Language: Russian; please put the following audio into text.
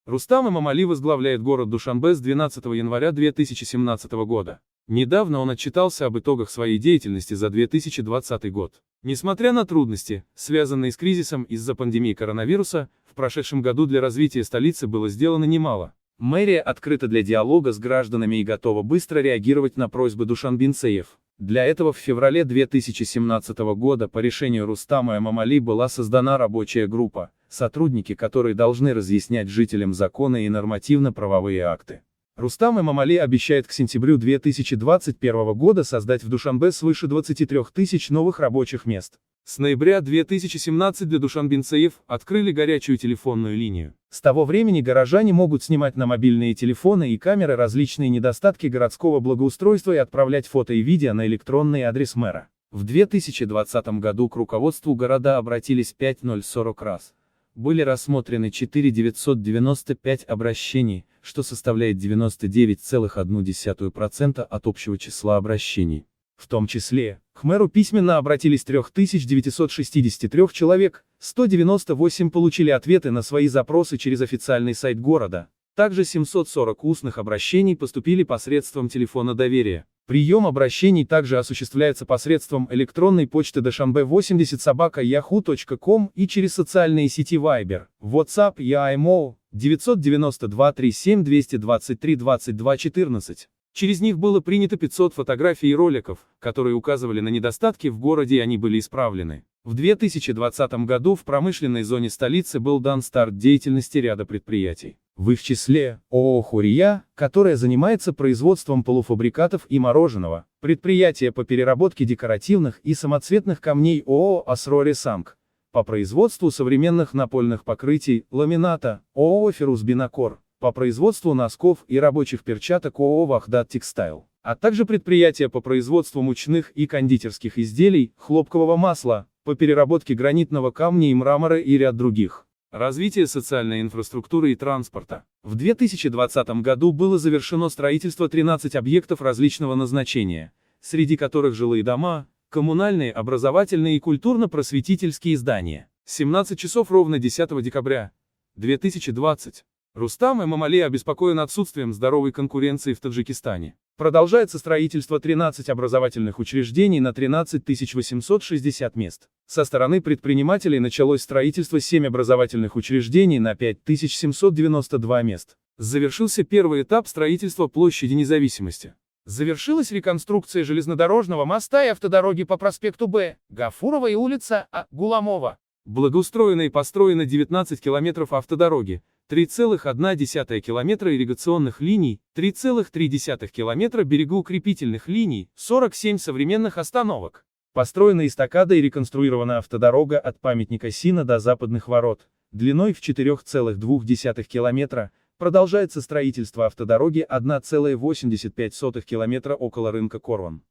Рустам Эмомали возглавляет город Душанбе с 12 января 2017 года. Недавно он отчитался об итогах своей деятельности за 2020 год. Несмотря на трудности, связанные с кризисом из-за пандемии коронавируса, в прошедшем году для развития столицы было сделано немало. Мэрия открыта для диалога с гражданами и готова быстро реагировать на просьбы душанбинцев. Для этого в феврале 2017 года по решению Рустама Эмомали была создана рабочая группа, сотрудники которой должны разъяснять жителям законы и нормативно-правовые акты. Рустам Эмомали обещает к сентябрю 2021 года создать в Душанбе свыше 23 тысяч новых рабочих мест. С ноября 2017 для душанбинцев открыли горячую телефонную линию. С того времени горожане могут снимать на мобильные телефоны и камеры различные недостатки городского благоустройства и отправлять фото и видео на электронный адрес мэра. В 2020 году к руководству города обратились 5040 раз. Были рассмотрены 4995 обращений, что составляет 99,1% от общего числа обращений. В том числе, к мэру письменно обратились 3963 человек, 198 получили ответы на свои запросы через официальный сайт города. Также 740 устных обращений поступили посредством телефона доверия. Прием обращений также осуществляется посредством электронной почты dushanbe80@yahoo.com и через социальные сети Viber, WhatsApp и IMO 992 37 223 22 14. Через них было принято 500 фотографий и роликов, которые указывали на недостатки в городе, и они были исправлены. В 2020 году в промышленной зоне столицы был дан старт деятельности ряда предприятий. В их числе ООО «Хурия», которая занимается производством полуфабрикатов и мороженого, предприятие по переработке декоративных и самоцветных камней ООО «Асрори Самк», по производству современных напольных покрытий, ламината, ООО «Ферузбинакор», по производству носков и рабочих перчаток ООО «Вахдат Текстайл», а также предприятия по производству мучных и кондитерских изделий, хлопкового масла, по переработке гранитного камня и мрамора и ряд других. Развитие социальной инфраструктуры и транспорта. В 2020 году было завершено строительство 13 объектов различного назначения, среди которых жилые дома, коммунальные, образовательные и культурно-просветительские здания. 17 часов ровно 10 декабря 2020. Рустам Эмомали обеспокоен отсутствием здоровой конкуренции в Таджикистане. Продолжается строительство 13 образовательных учреждений на 13 860 мест. Со стороны предпринимателей началось строительство 7 образовательных учреждений на 5792 мест. Завершился первый этап строительства площади Независимости. Завершилась реконструкция железнодорожного моста и автодороги по проспекту Б. Гафурова и улица А. Гуламова. Благоустроено и построено 19 километров автодороги, 3,1 километра ирригационных линий, 3,3 километра берегоукрепительных линий, 47 современных остановок. Построена эстакада и реконструирована автодорога от памятника Сина до Западных ворот, длиной в 4,2 километра, продолжается строительство автодороги 1,85 километра около рынка Корван.